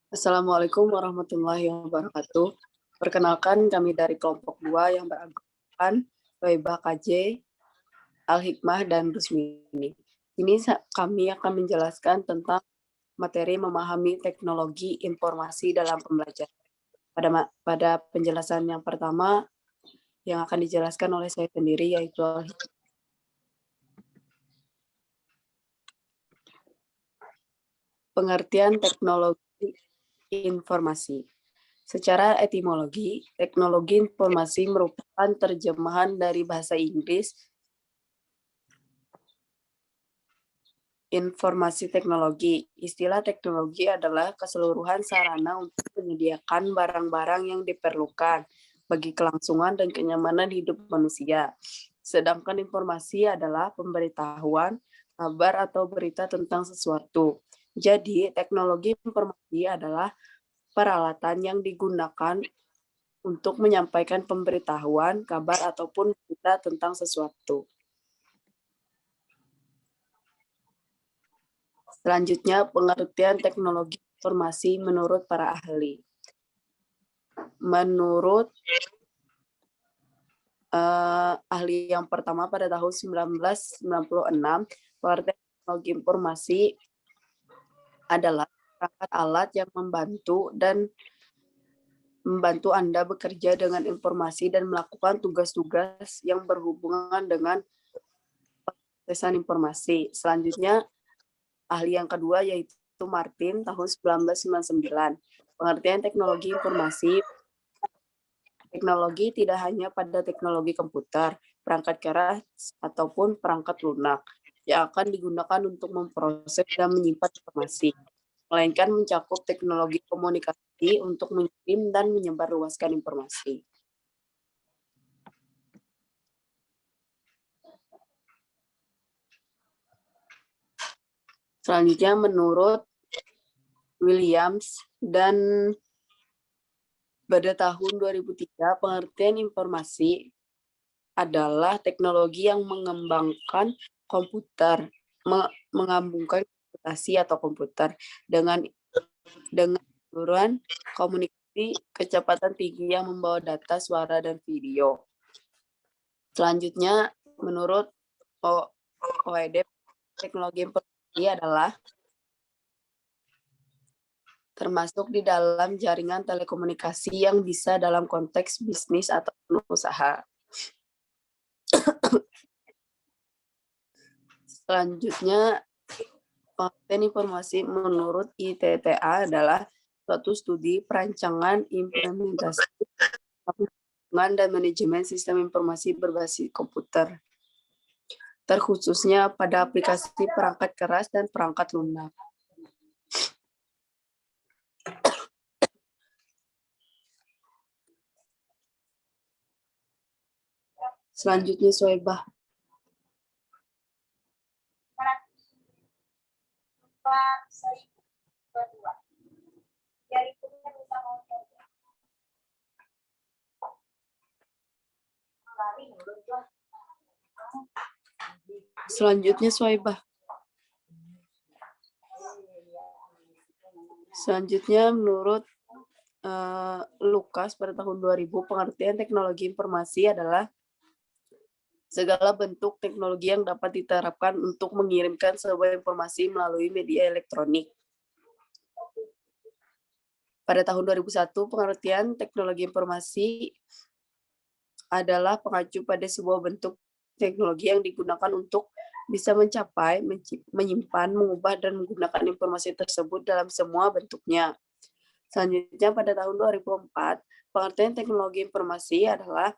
Assalamualaikum warahmatullahi wabarakatuh. Perkenalkan, kami dari kelompok 2 yang beranggotakan Thoibah KJ, Al-Hikmah, dan Rusmini. Ini kami akan menjelaskan tentang materi memahami teknologi informasi dalam pembelajaran. Pada penjelasan yang pertama, yang akan dijelaskan oleh saya sendiri, yaitu pengertian teknologi informasi. Secara etimologi, teknologi informasi merupakan terjemahan dari bahasa Inggris informasi teknologi. Istilah teknologi adalah keseluruhan sarana untuk menyediakan barang-barang yang diperlukan bagi kelangsungan dan kenyamanan hidup manusia. Sedangkan informasi adalah pemberitahuan, kabar atau berita tentang sesuatu. Jadi, teknologi informasi adalah peralatan yang digunakan untuk menyampaikan pemberitahuan, kabar, ataupun berita tentang sesuatu. Selanjutnya, pengertian teknologi informasi menurut para ahli. Menurut ahli yang pertama pada tahun 1996, pengertian teknologi informasi adalah perangkat alat yang membantu Anda bekerja dengan informasi dan melakukan tugas-tugas yang berhubungan dengan prosesan informasi. Selanjutnya, ahli yang kedua yaitu Martin tahun 1999. Pengertian teknologi informasi, teknologi tidak hanya pada teknologi komputer, perangkat keras, ataupun perangkat lunak yang akan digunakan untuk memproses dan menyimpan informasi, melainkan mencakup teknologi komunikasi untuk mengirim dan menyebarluaskan informasi. Selanjutnya, menurut Williams dan pada tahun 2003, pengertian informasi adalah teknologi yang mengembangkan komputer, mengambungkan komputasi atau komputer dengan keseluruhan komunikasi kecepatan tinggi yang membawa data, suara, dan video. Selanjutnya, menurut OECD, teknologi informasi adalah termasuk di dalam jaringan telekomunikasi yang bisa dalam konteks bisnis atau usaha. Selanjutnya, pengertian informasi menurut ITTA adalah suatu studi perancangan, implementasi, dan manajemen sistem informasi berbasis komputer, terkhususnya pada aplikasi perangkat keras dan perangkat lunak. Selanjutnya, Soebah. Selanjutnya, Soebah. Selanjutnya, menurut Lukas pada tahun 2000, pengertian teknologi informasi adalah segala bentuk teknologi yang dapat diterapkan untuk mengirimkan sebuah informasi melalui media elektronik. Pada tahun 2001, pengertian teknologi informasi adalah pengacu pada sebuah bentuk teknologi yang digunakan untuk bisa mencapai, menyimpan, mengubah, dan menggunakan informasi tersebut dalam semua bentuknya. Selanjutnya, pada tahun 2004, pengertian teknologi informasi adalah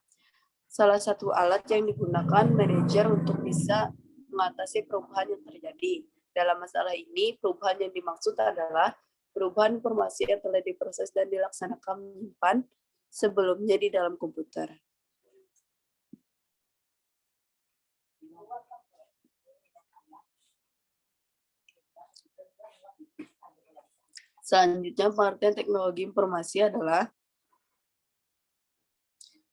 salah satu alat yang digunakan manajer untuk bisa mengatasi perubahan yang terjadi. Dalam masalah ini, perubahan yang dimaksud adalah perubahan informasi yang telah diproses dan dilaksanakan menyimpan sebelumnya di dalam komputer. Selanjutnya, pengertian teknologi informasi adalah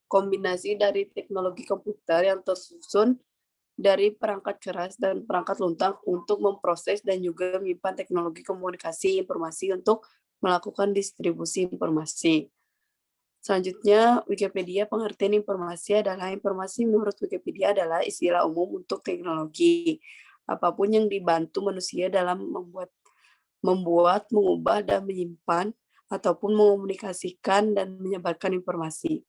kombinasi dari teknologi komputer yang tersusun dari perangkat keras dan perangkat lunak untuk memproses dan juga menyimpan teknologi komunikasi informasi untuk melakukan distribusi informasi. Selanjutnya, Wikipedia pengertian informasi adalah informasi menurut Wikipedia adalah istilah umum untuk teknologi. Apapun yang dibantu manusia dalam membuat, mengubah, dan menyimpan, ataupun mengomunikasikan dan menyebarkan informasi.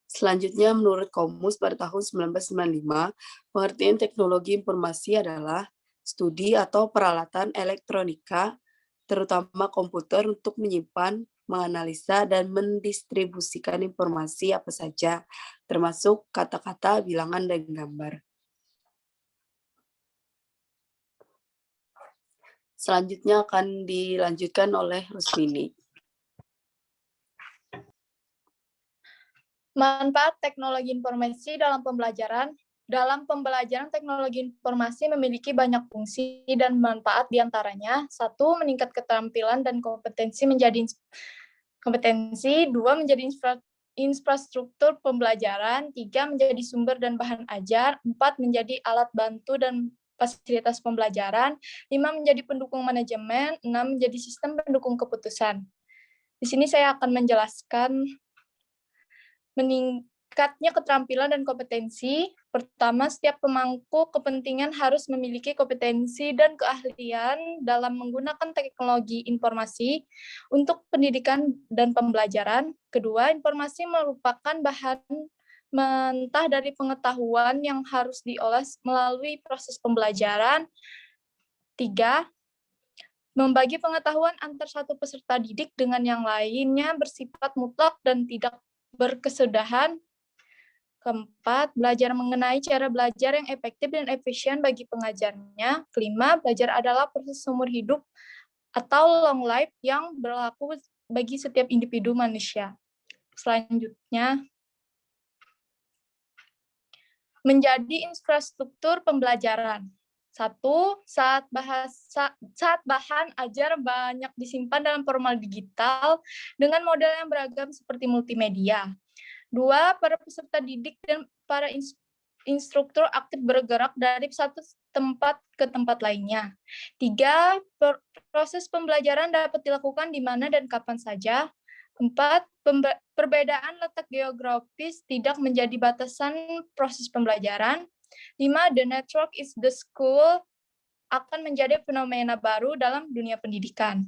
Selanjutnya, menurut Komus pada tahun 1995, pengertian teknologi informasi adalah studi atau peralatan elektronika, terutama komputer untuk menyimpan, menganalisa, dan mendistribusikan informasi apa saja, termasuk kata-kata, bilangan, dan gambar. Selanjutnya akan dilanjutkan oleh Rusmini. Manfaat teknologi informasi dalam pembelajaran. Dalam pembelajaran, teknologi informasi memiliki banyak fungsi dan manfaat diantaranya. 1. Meningkat keterampilan dan kompetensi menjadi kompetensi. 2. Menjadi infrastruktur pembelajaran. 3. Menjadi sumber dan bahan ajar. 4. Menjadi alat bantu dan fasilitas pembelajaran. 5. Menjadi pendukung manajemen. 6. Menjadi sistem pendukung keputusan. Di sini saya akan menjelaskan meningkatnya keterampilan dan kompetensi. Pertama, setiap pemangku kepentingan harus memiliki kompetensi dan keahlian dalam menggunakan teknologi informasi untuk pendidikan dan pembelajaran. Kedua, informasi merupakan bahan mentah dari pengetahuan yang harus diolah melalui proses pembelajaran. 3. Membagi pengetahuan antar satu peserta didik dengan yang lainnya bersifat mutlak dan tidak berkesudahan. 4. Belajar mengenai cara belajar yang efektif dan efisien bagi pengajarnya. 5. Belajar adalah proses seumur hidup atau long life yang berlaku bagi setiap individu manusia. Selanjutnya, menjadi infrastruktur pembelajaran. 1. Saat bahan ajar banyak disimpan dalam format digital dengan model yang beragam seperti multimedia. 2. Para peserta didik dan para instruktur aktif bergerak dari satu tempat ke tempat lainnya. 3. Proses pembelajaran dapat dilakukan di mana dan kapan saja. 4. Perbedaan letak geografis tidak menjadi batasan proses pembelajaran. 5. The network is the school akan menjadi fenomena baru dalam dunia pendidikan.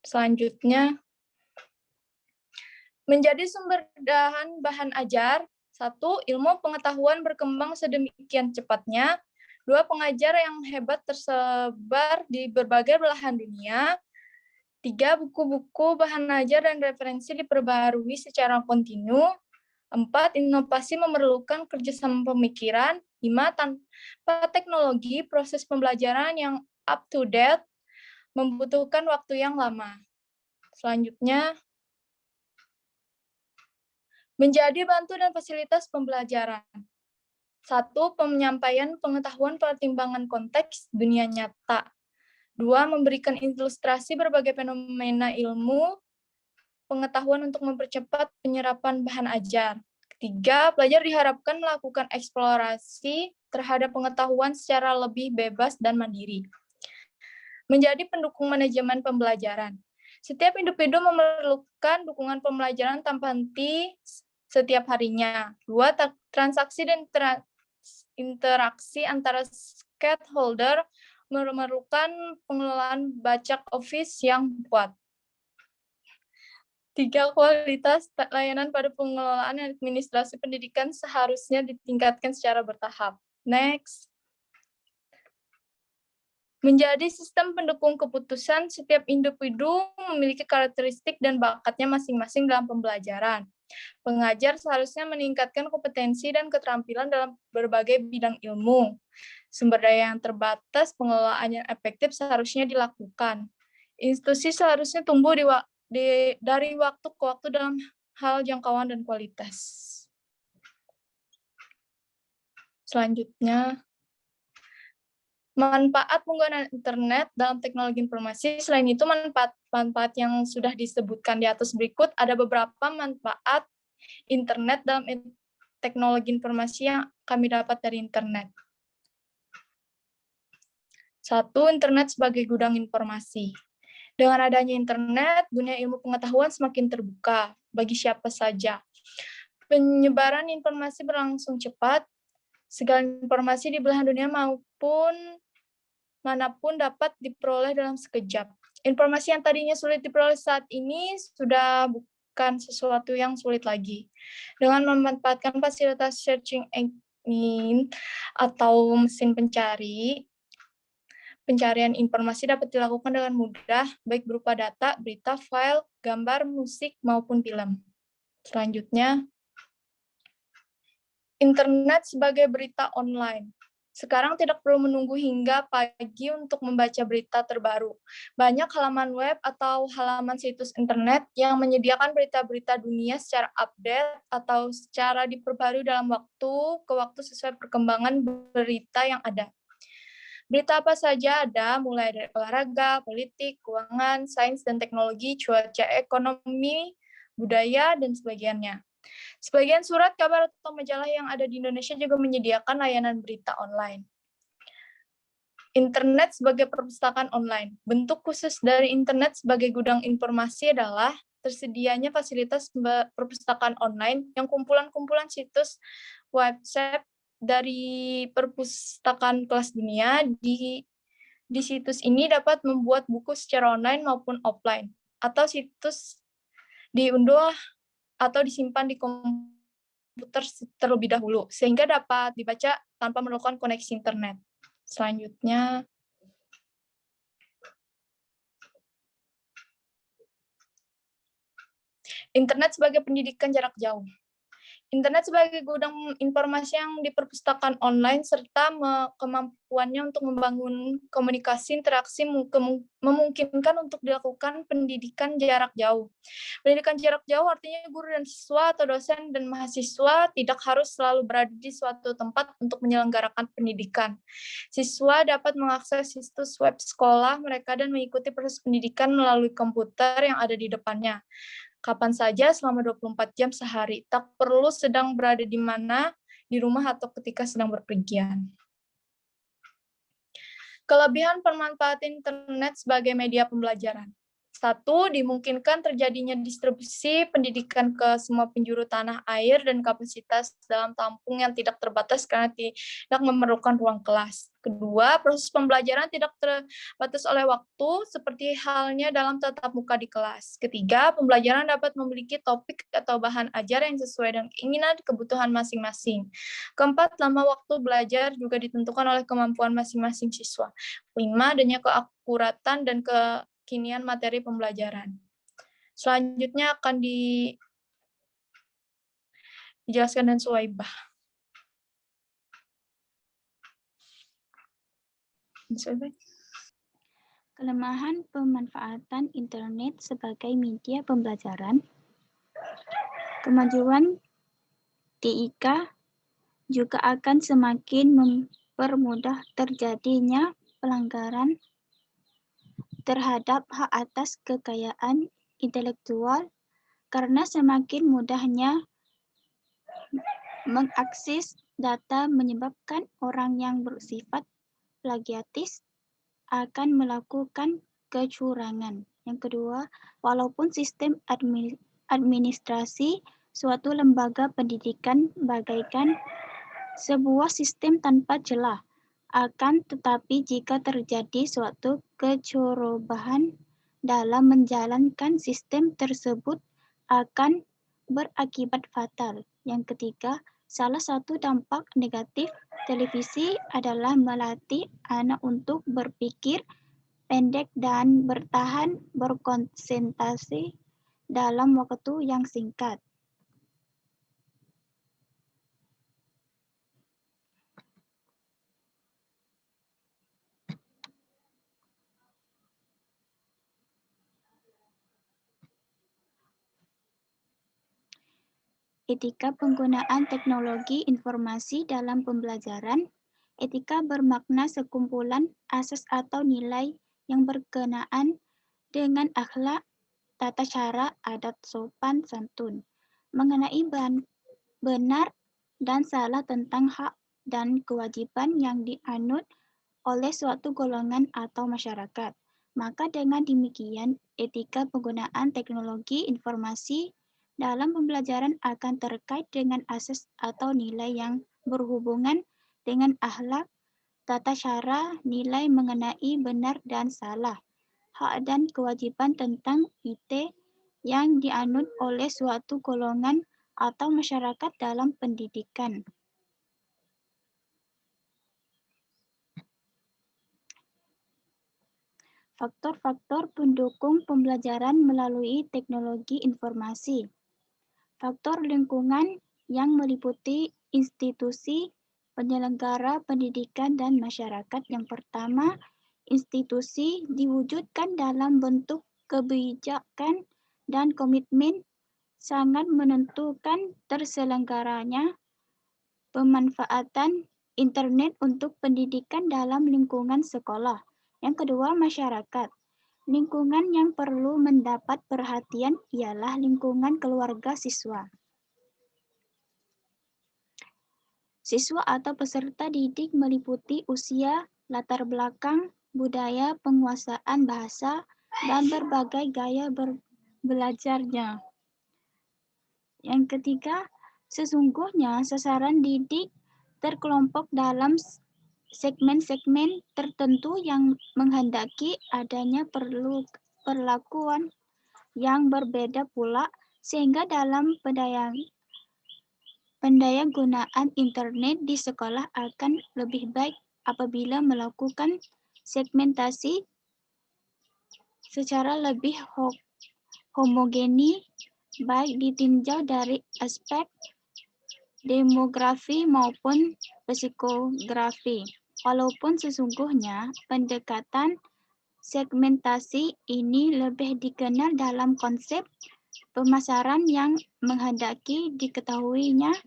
Selanjutnya, menjadi sumber bahan ajar. 1. Ilmu pengetahuan berkembang sedemikian cepatnya. 2. Pengajar yang hebat tersebar di berbagai belahan dunia. 3. Buku-buku, bahan ajar, dan referensi diperbarui secara kontinu. 4. Inovasi memerlukan kerjasama pemikiran. 5. Tanpa teknologi, proses pembelajaran yang up to date membutuhkan waktu yang lama. Selanjutnya, menjadi bantu dan fasilitas pembelajaran. 1. Penyampaian pengetahuan pertimbangan konteks dunia nyata. 2. Memberikan ilustrasi berbagai fenomena ilmu pengetahuan untuk mempercepat penyerapan bahan ajar. 3. Pelajar diharapkan melakukan eksplorasi terhadap pengetahuan secara lebih bebas dan mandiri. Menjadi pendukung manajemen pembelajaran. Setiap individu memerlukan dukungan pembelajaran tanpa henti setiap harinya. 2. Transaksi dan interaksi antara stakeholder memerlukan pengelolaan back office yang kuat. 3. Kualitas layanan pada pengelolaan administrasi pendidikan seharusnya ditingkatkan secara bertahap. Next. Menjadi sistem pendukung keputusan, setiap individu memiliki karakteristik dan bakatnya masing-masing dalam pembelajaran. Pengajar seharusnya meningkatkan kompetensi dan keterampilan dalam berbagai bidang ilmu. Sumber daya yang terbatas, pengelolaan yang efektif seharusnya dilakukan. Institusi seharusnya tumbuh dari waktu ke waktu dalam hal jangkauan dan kualitas. Selanjutnya, manfaat penggunaan internet dalam teknologi informasi. Selain itu, manfaat yang sudah disebutkan di atas berikut, ada beberapa manfaat internet dalam teknologi informasi yang kami dapat dari internet. 1. Internet sebagai gudang informasi. Dengan adanya internet, dunia ilmu pengetahuan semakin terbuka bagi siapa saja. Penyebaran informasi berlangsung cepat, segala informasi di belahan dunia maupun manapun dapat diperoleh dalam sekejap. Informasi yang tadinya sulit diperoleh saat ini sudah bukan sesuatu yang sulit lagi. Dengan memanfaatkan fasilitas searching engine atau mesin pencari, pencarian informasi dapat dilakukan dengan mudah, baik berupa data, berita, file, gambar, musik, maupun film. Selanjutnya, internet sebagai berita online. Sekarang tidak perlu menunggu hingga pagi untuk membaca berita terbaru. Banyak halaman web atau halaman situs internet yang menyediakan berita-berita dunia secara update atau secara diperbarui dalam waktu ke waktu sesuai perkembangan berita yang ada. Berita apa saja ada, mulai dari olahraga, politik, keuangan, sains dan teknologi, cuaca, ekonomi, budaya, dan sebagainya. Sebagian surat kabar atau majalah yang ada di Indonesia juga menyediakan layanan berita online. Internet sebagai perpustakaan online. Bentuk khusus dari internet sebagai gudang informasi adalah tersedianya fasilitas perpustakaan online yang kumpulan-kumpulan situs website dari perpustakaan kelas dunia. Di situs ini dapat membuat buku secara online maupun offline, atau situs diunduh atau disimpan di komputer terlebih dahulu, sehingga dapat dibaca tanpa memerlukan koneksi internet. Selanjutnya, internet sebagai pendidikan jarak jauh. Internet sebagai gudang informasi yang di perpustakaan online serta kemampuannya untuk membangun komunikasi interaksi memungkinkan untuk dilakukan pendidikan jarak jauh. Pendidikan jarak jauh artinya guru dan siswa atau dosen dan mahasiswa tidak harus selalu berada di suatu tempat untuk menyelenggarakan pendidikan. Siswa dapat mengakses situs web sekolah mereka dan mengikuti proses pendidikan melalui komputer yang ada di depannya. Kapan saja selama 24 jam sehari, tak perlu sedang berada di mana, di rumah atau ketika sedang berpergian. Kelebihan pemanfaatan internet sebagai media pembelajaran. 1. Dimungkinkan terjadinya distribusi pendidikan ke semua penjuru tanah air dan kapasitas dalam tampung yang tidak terbatas karena tidak memerlukan ruang kelas. Kedua, proses pembelajaran tidak terbatas oleh waktu seperti halnya dalam tatap muka di kelas. Ketiga, pembelajaran dapat memiliki topik atau bahan ajar yang sesuai dengan keinginan kebutuhan masing-masing. Keempat, lama waktu belajar juga ditentukan oleh kemampuan masing-masing siswa. 5. Adanya keakuratan dan kekinian materi pembelajaran. Selanjutnya akan dijelaskan dan Suwaibah. Kelemahan pemanfaatan internet sebagai media pembelajaran. Kemajuan TIK juga akan semakin mempermudah terjadinya pelanggaran terhadap hak atas kekayaan intelektual karena semakin mudahnya mengakses data menyebabkan orang yang bersifat plagiatis akan melakukan kecurangan. Yang kedua, walaupun sistem administrasi suatu lembaga pendidikan bagaikan sebuah sistem tanpa celah, akan tetapi jika terjadi suatu kecerobohan dalam menjalankan sistem tersebut akan berakibat fatal. Yang ketiga, salah satu dampak negatif televisi adalah melatih anak untuk berpikir pendek dan bertahan berkonsentrasi dalam waktu yang singkat. Etika penggunaan teknologi informasi dalam pembelajaran. Etika bermakna sekumpulan asas atau nilai yang berkenaan dengan akhlak, tata cara, adat sopan santun, mengenai benar dan salah tentang hak dan kewajiban yang dianut oleh suatu golongan atau masyarakat, Maka dengan demikian, etika penggunaan teknologi informasi dalam pembelajaran akan terkait dengan asas atau nilai yang berhubungan dengan akhlak, tata cara, nilai mengenai benar dan salah, hak dan kewajiban tentang IT yang dianut oleh suatu golongan atau masyarakat dalam pendidikan. Faktor-faktor pendukung pembelajaran melalui teknologi informasi. Faktor lingkungan yang meliputi institusi, penyelenggara pendidikan, dan masyarakat. Yang pertama, institusi diwujudkan dalam bentuk kebijakan dan komitmen sangat menentukan terselenggaranya pemanfaatan internet untuk pendidikan dalam lingkungan sekolah. Yang kedua, masyarakat. Lingkungan yang perlu mendapat perhatian ialah lingkungan keluarga siswa. Siswa atau peserta didik meliputi usia, latar belakang, budaya, penguasaan bahasa, dan berbagai gaya belajarnya. Yang ketiga, sesungguhnya sasaran didik terkelompok dalam segmen-segmen tertentu yang menghendaki adanya perlakuan yang berbeda pula, sehingga dalam pendayagunaan internet di sekolah akan lebih baik apabila melakukan segmentasi secara lebih homogeni, baik ditinjau dari aspek demografi maupun psikografi. Walaupun sesungguhnya pendekatan segmentasi ini lebih dikenal dalam konsep pemasaran yang menghendaki diketahuinya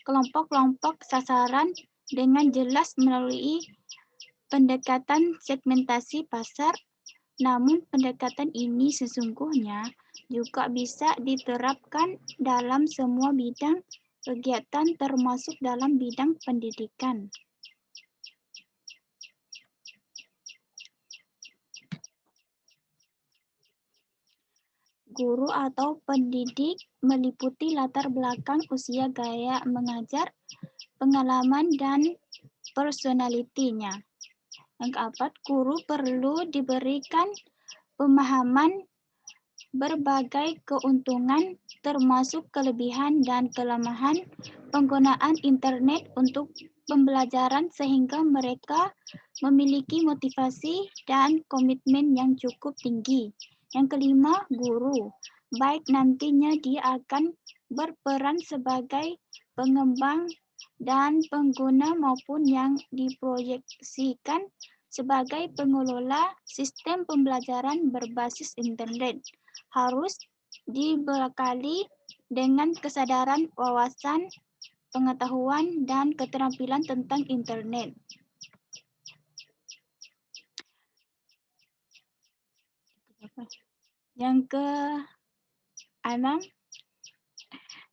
kelompok-kelompok sasaran dengan jelas melalui pendekatan segmentasi pasar, namun pendekatan ini sesungguhnya juga bisa diterapkan dalam semua bidang kegiatan termasuk dalam bidang pendidikan. Guru atau pendidik meliputi latar belakang, usia, gaya mengajar, pengalaman, dan personalitinya. Yang keempat, guru perlu diberikan pemahaman berbagai keuntungan termasuk kelebihan dan kelemahan penggunaan internet untuk pembelajaran sehingga mereka memiliki motivasi dan komitmen yang cukup tinggi. Yang kelima, guru, baik nantinya dia akan berperan sebagai pengembang dan pengguna maupun yang diproyeksikan sebagai pengelola sistem pembelajaran berbasis internet, harus dibekali dengan kesadaran, wawasan, pengetahuan, dan keterampilan tentang internet. Yang ke-6,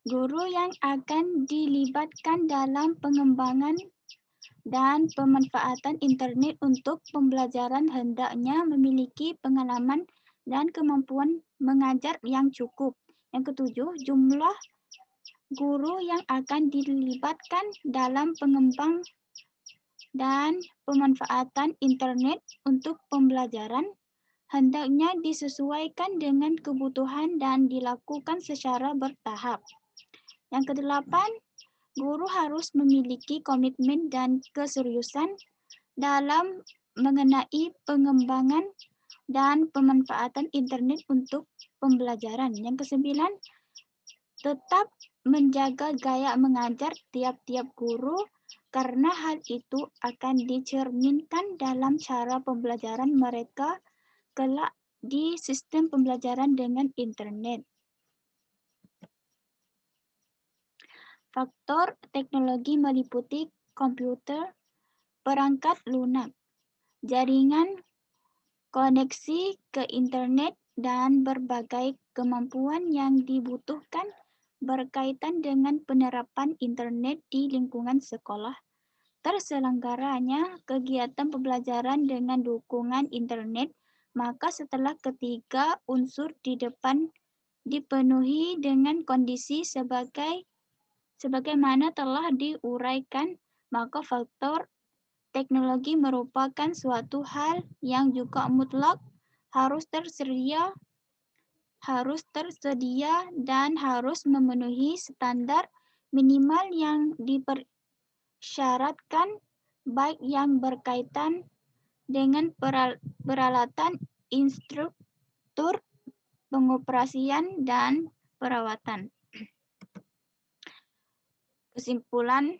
guru yang akan dilibatkan dalam pengembangan dan pemanfaatan internet untuk pembelajaran hendaknya memiliki pengalaman dan kemampuan mengajar yang cukup. Yang ketujuh, jumlah guru yang akan dilibatkan dalam pengembang dan pemanfaatan internet untuk pembelajaran hendaknya disesuaikan dengan kebutuhan dan dilakukan secara bertahap. Yang kedelapan, guru harus memiliki komitmen dan keseriusan dalam mengenai pengembangan dan pemanfaatan internet untuk pembelajaran. Yang kesembilan, tetap menjaga gaya mengajar tiap-tiap guru karena hal itu akan dicerminkan dalam cara pembelajaran mereka kelak di sistem pembelajaran dengan internet. Faktor teknologi meliputi komputer, perangkat lunak, jaringan, koneksi ke internet, dan berbagai kemampuan yang dibutuhkan berkaitan dengan penerapan internet di lingkungan sekolah. Terselenggaranya kegiatan pembelajaran dengan dukungan internet maka setelah ketiga unsur di depan dipenuhi dengan kondisi sebagaimana telah diuraikan, maka faktor teknologi merupakan suatu hal yang juga mutlak harus tersedia dan harus memenuhi standar minimal yang dipersyaratkan, baik yang berkaitan dengan peralatan, instruktur, pengoperasian, dan perawatan. Kesimpulan,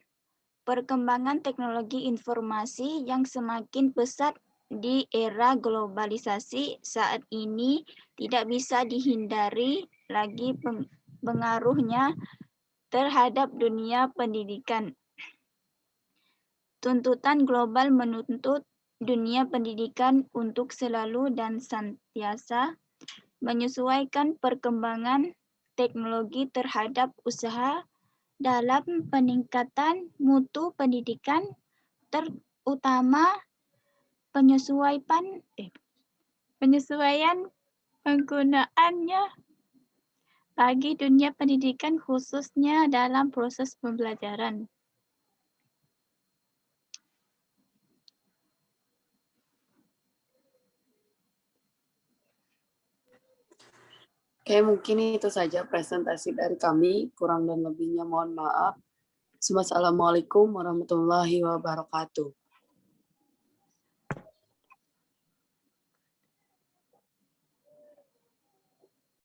perkembangan teknologi informasi yang semakin pesat di era globalisasi saat ini tidak bisa dihindari lagi pengaruhnya terhadap dunia pendidikan. Tuntutan global menuntut dunia pendidikan untuk selalu dan senantiasa menyesuaikan perkembangan teknologi terhadap usaha dalam peningkatan mutu pendidikan, terutama penyesuaian penggunaannya bagi dunia pendidikan khususnya dalam proses pembelajaran. Oke, mungkin itu saja presentasi dari kami. Kurang dan lebihnya mohon maaf. Wassalamualaikum warahmatullahi wabarakatuh.